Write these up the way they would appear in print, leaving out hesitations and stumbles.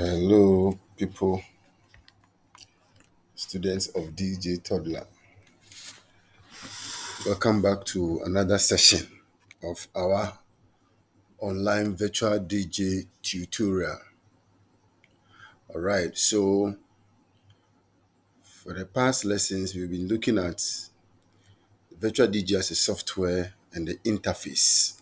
Hello, people, students of DJ Toddler. Welcome back to another session of our online virtual DJ tutorial. All right, so for the past lessons, we've been looking at virtual DJ as a software and the interface.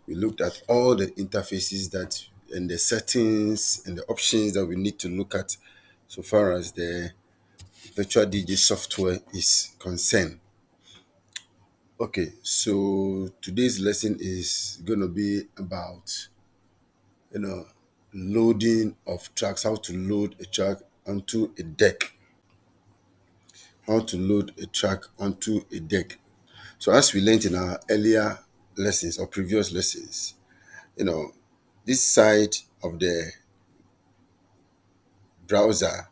We looked at all the interfaces that and the settings and the options that we need to look at so far as the virtual DJ software is concerned. Okay, so today's lesson is going to be about, loading of tracks, how to load a track onto a deck. How to load a track onto a deck. So as we learned in our earlier lessons or previous lessons, this side of the browser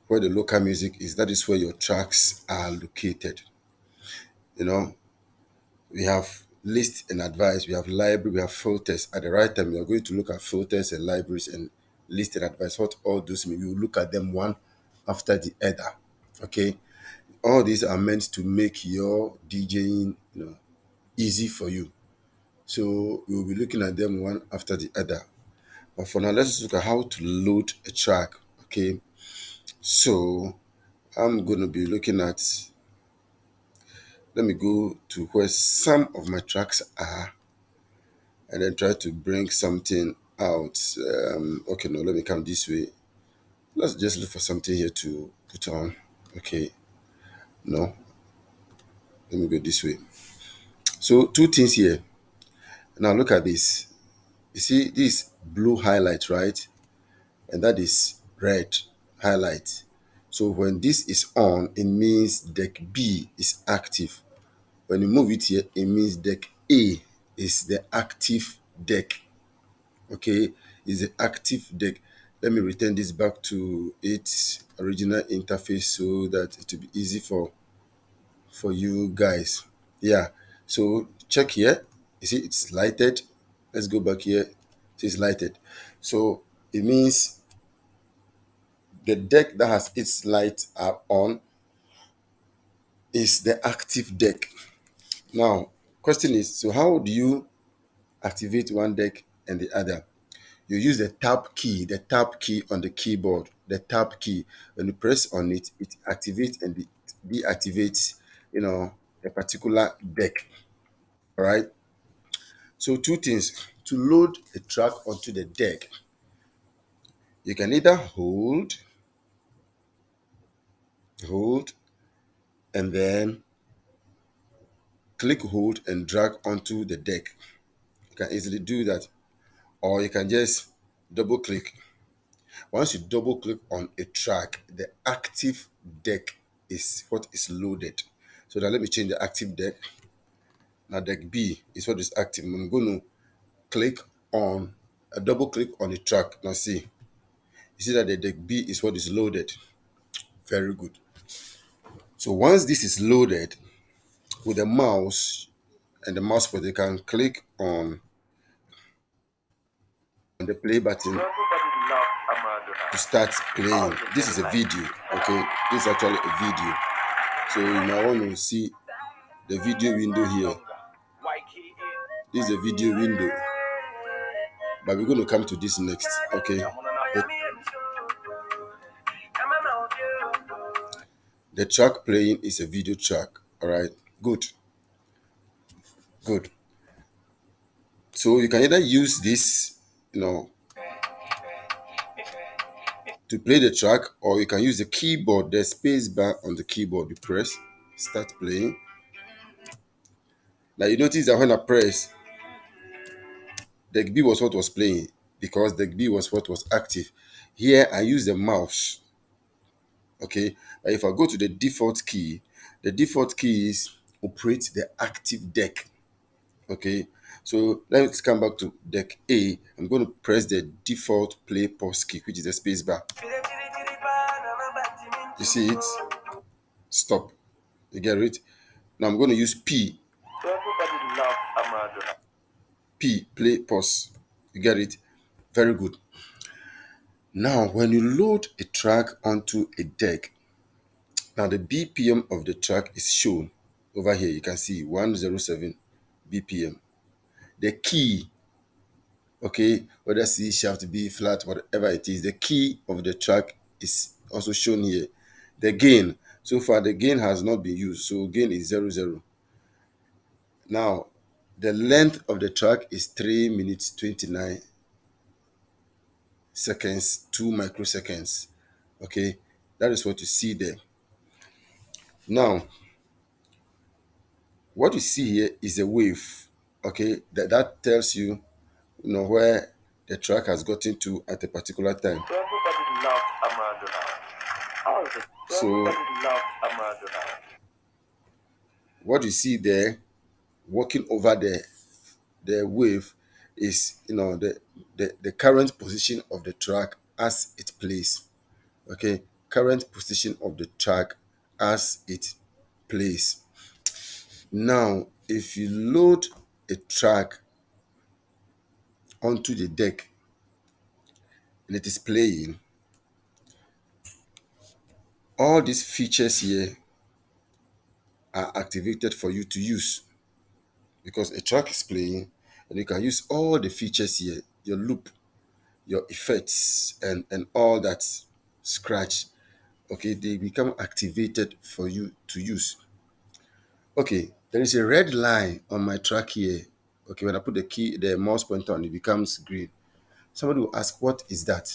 where the local music is, that is where your tracks are located. You know, we have list and advice, we have library, we have filters. At the right time, we are going to look at filters and libraries and list and advice. What all those mean? We will look at them one after the other. Okay. All these are meant to make your DJing, easy for you. So we will be looking at them one after the other. But for now, let's just look at how to load a track. Okay. So I'm going to be looking at, let me go to where some of my tracks are and then try to bring something out. Okay, no, let me come this way. Let's just look for something here to put on. Okay, no, let me go this way. So two things here. Now look at this. You see this blue highlight, right? And that is red highlight. So when this is on, it means deck B is active. When you move it here, it means deck A is the active deck. Okay, is the active deck. Let me return this back to its original interface so that it will be easy for you guys. Yeah, so check here. You see it's lighted. Let's go back here. It's lighted. So it means the deck that has its light are on is the active deck. Now question is, so how do you activate one deck and the other? You use the tab key on the keyboard, the tab key. When you press on it, it activates and deactivates, a particular deck. All right. So two things to load a track onto the deck. You can either hold, and then hold and drag onto the deck. You can easily do that, or you can just double click. Once you double click on a track, the active deck is what is loaded. So now let me change the active deck. Now deck B is what is active. I'm going to click on, a double click on the track. Now see, you see that the deck B is what is loaded. Very good. So once this is loaded, with the mouse and the mouse button, you can click on the play button to start playing. This is a video, okay? This is actually a video. So you might want to see the video window here. This is a video window, but we're going to come to this next, okay? The track playing is a video track. All right, good. So you can either use this, to play the track, or you can use the keyboard, the space bar on the keyboard. You press, start playing. Now you notice that when I press, deck B was what was playing because deck B was what was active. Here I use the mouse. Okay, but if I go to the default keys operate the active deck. Okay, so let's come back to deck A. I'm going to press the default play pause key, which is the space bar. You see it? Stop. You get it? Now I'm going to use P. P, play pause. You get it? Very good. Now, when you load a track onto a deck, now the BPM of the track is shown over here. You can see 107 BPM. The key, okay, whether C sharp, B flat, whatever it is, the key of the track is also shown here. The gain, so far the gain has not been used, so gain is 00. Now, the length of the track is 3 minutes 29 seconds, 2 microseconds. Okay, that is what you see there. Now, what you see here is a wave. Okay, that tells you, where the track has gotten to at a particular time. Everybody loved Amadou. How is it? So, everybody loved Amadou. What you see there, walking over the wave, is the current position of the track as it plays. Okay, current position of the track as it plays. Now, if you load a track onto the deck and it is playing, all these features here are activated for you to use, because a track is playing and you can use all the features here, your loop, your effects, and all that scratch. Okay, they become activated for you to use. Okay, there is a red line on my track here. Okay, when I put the mouse pointer on, it becomes green. Somebody will ask, what is that?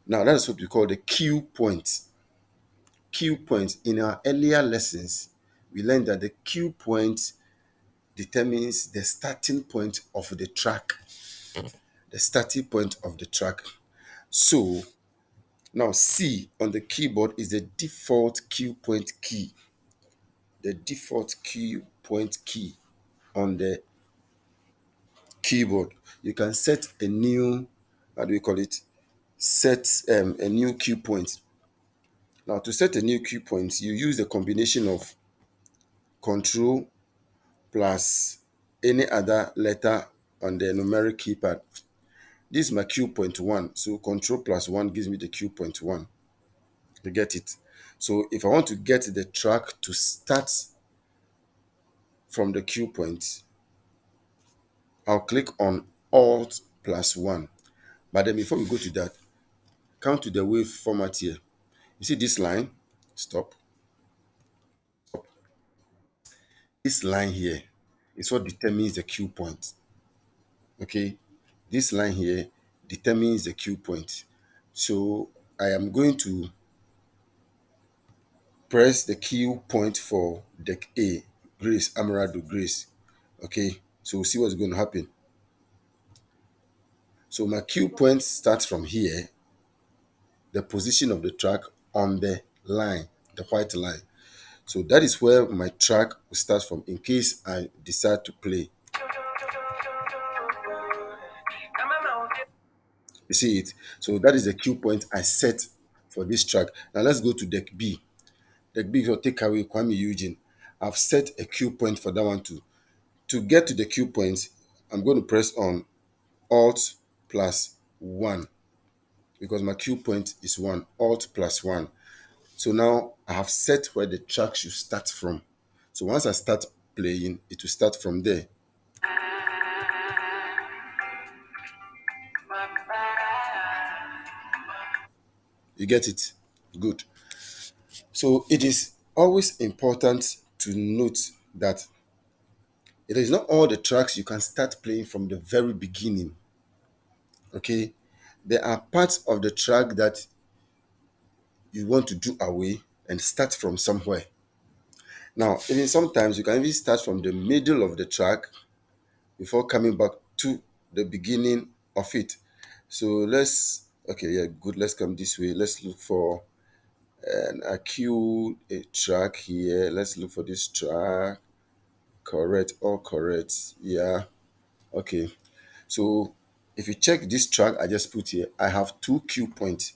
Now, that is what we call the cue point. Cue point. In our earlier lessons, we learned that the cue point determines the starting point of the track. The starting point of the track. So, now C on the keyboard is the default cue point key. The default cue point key on the keyboard. You can set a new, how do we call it? Set a new cue point. Now, to set a new cue point, you use the combination of control plus any other letter on the numeric keypad. This is my cue point 1. So control plus 1 gives me the cue point 1. You get it? So if I want to get the track to start from the cue point, I'll click on Alt plus 1. But then before we go to that, come to the wave format here. You see this line? Stop. This line here is what determines the cue point. Okay? This line here determines the cue point. So I am going to press the cue point for deck A, Grace, Amarado, Grace. Okay? So we'll see what's going to happen. So my cue point starts from here, the position of the track on the line, the white line. So that is where my track will start from in case I decide to play. You see it? So that is the cue point I set for this track. Now let's go to deck B. Deck B will take away Kwame Eugene. I've set a cue point for that one too. To get to the cue point, I'm going to press on Alt plus 1 because my cue point is 1. Alt plus 1. So now I have set where the track should start from. So once I start playing, it will start from there. You get it? Good. So it is always important to note that it is not all the tracks you can start playing from the very beginning. Okay? There are parts of the track that you want to do away and start from somewhere. Now, even sometimes you can even start from the middle of the track before coming back to the beginning of it. So okay, yeah, good. Let's come this way. Let's look for a cue a track here. Let's look for this track. Correct, all correct. Yeah, okay. So if you check this track I just put here, I have 2 cue points.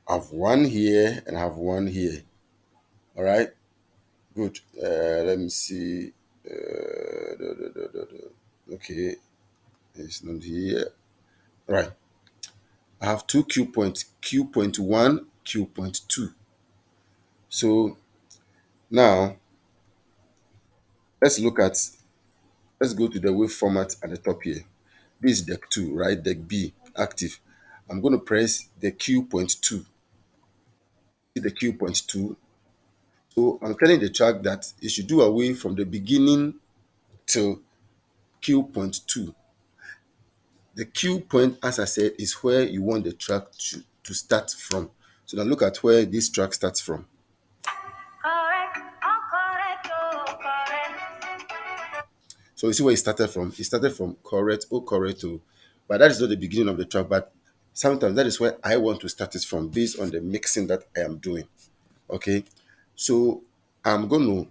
I have one here and I have one here. All right, good. Let me see. Okay, it's not here. All right. I have two cue points, cue point one, cue point two. So now let's look at, let's go to the wave format at the top here. This is deck two, right? Deck B, active. I'm going to press the cue point two. The cue point two. So I'm telling the track that it should do away from the beginning till cue point two. The cue point, as I said, is where you want the track to start from. So now look at where this track starts from. Correct. Oh, correct. Oh, correct. So you see where it started from? It started from correct, oh correct, oh. But that is not the beginning of the track. But sometimes that is where I want to start it from based on the mixing that I am doing. Okay. So I'm going to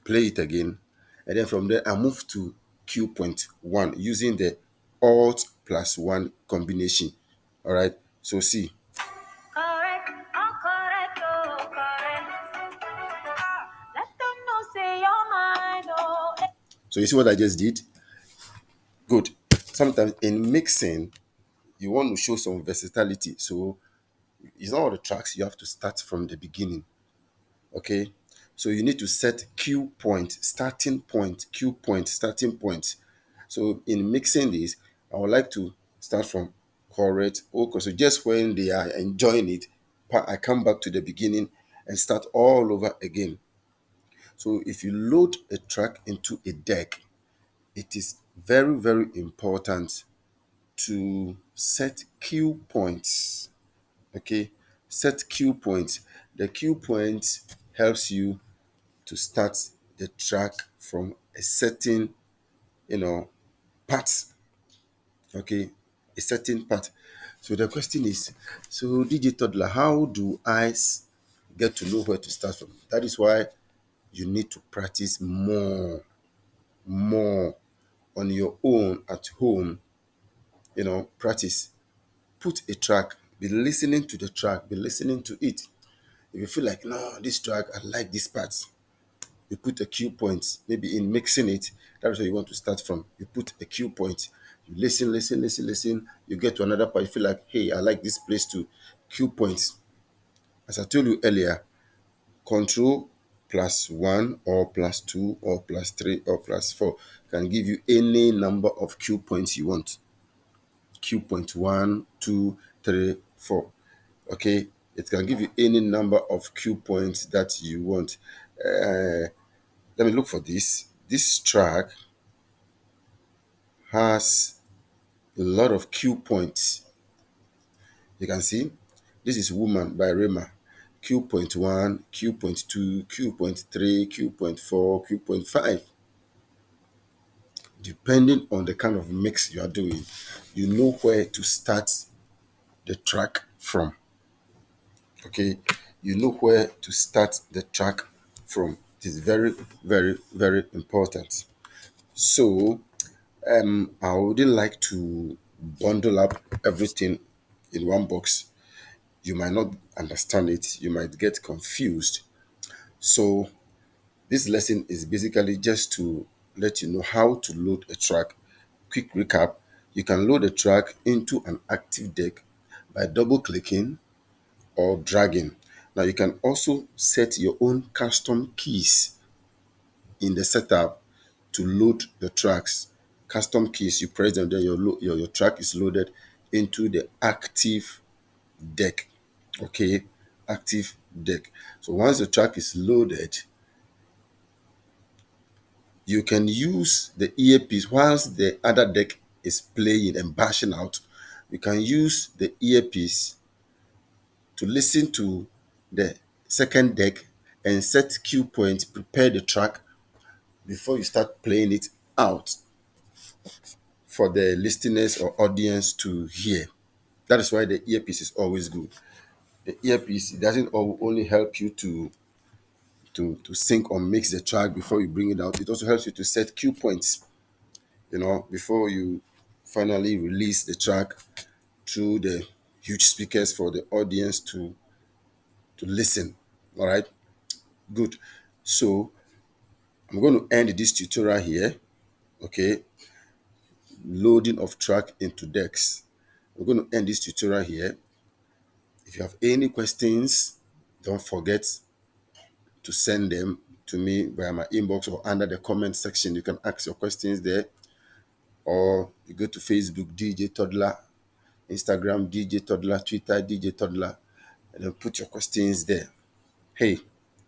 play it again. And then from there, I move to cue point one using the alt plus one combination. All right. So see. Correct, oh correct, oh correct. Let them know say your mind, oh. So you see what I just did? Good. Sometimes in mixing, you want to show some versatility. So it's not all the tracks, you have to start from the beginning. Okay. So you need to set cue point, starting point, cue point, starting point. So in mixing this, I would like to start from correct. Okay. So just when they are enjoying it, I come back to the beginning and start all over again. So if you load a track into a deck, it is very, very important to set cue points. Okay, set cue points. The cue point helps you to start the track from a certain, you know, part. Okay, a certain part. So the question is, so DJ Toddler, how do get to know where to start from? That is why you need to practice more on your own at home. Practice. Put a track, be listening to the track, be listening to it. If you feel like, no, this track, I like this part, you put a cue point. Maybe in mixing it, that's where you want to start from. You put a cue point. You listen, listen, listen, listen. You get to another part. You feel like, hey, I like this place too. Cue points. As I told you earlier, control plus one or plus two or plus three or plus four can give you any number of cue points you want. Cue point one, two, three, four. Okay, it can give you any number of cue points that you want. Let me look for this. This track has a lot of cue points. You can see this is Woman by Rema. Cue point one, cue point two, cue point three, cue point four, cue point five. Depending on the kind of mix you are doing, you know where to start the track from. Okay, you know where to start the track from. It is very, very, very important. So, I wouldn't like to bundle up everything in one box. You might not understand it, you might get confused. So, this lesson is basically just to let you know how to load a track. Quick recap: you can load a track into an active deck by double clicking or dragging. Now, you can also set your own custom keys in the setup to load the tracks. Custom keys, you press them, then your track is loaded into the active deck. Okay, active deck. So once the track is loaded, you can use the earpiece whilst the other deck is playing and bashing out. You can use the earpiece to listen to the second deck and set cue points, prepare the track before you start playing it out for the listeners or audience to hear. That is why the earpiece is always good. The earpiece doesn't only help you to sync or mix the track before you bring it out. It also helps you to set cue points, before you finally release the track through the huge speakers for the audience to listen. All right, good. So I'm going to end this tutorial here. Okay, loading of track into decks. We're going to end this tutorial here. If you have any questions, don't forget to send them to me via my inbox or under the comment section. You can ask your questions there, or you go to Facebook, DJ Toddler, Instagram, DJ Toddler, Twitter, DJ Toddler, and then put your questions there. Hey,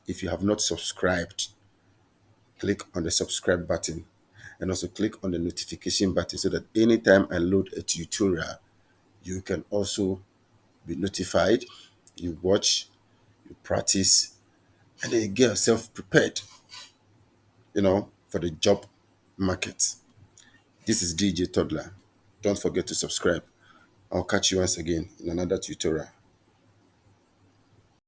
if you have not subscribed, click on the subscribe button and also click on the notification button so that anytime I load a tutorial, you can also be notified. You watch, you practice, and then you get yourself prepared, for the job market. This is DJ Toddler. Don't forget to subscribe. I'll catch you once again in another tutorial.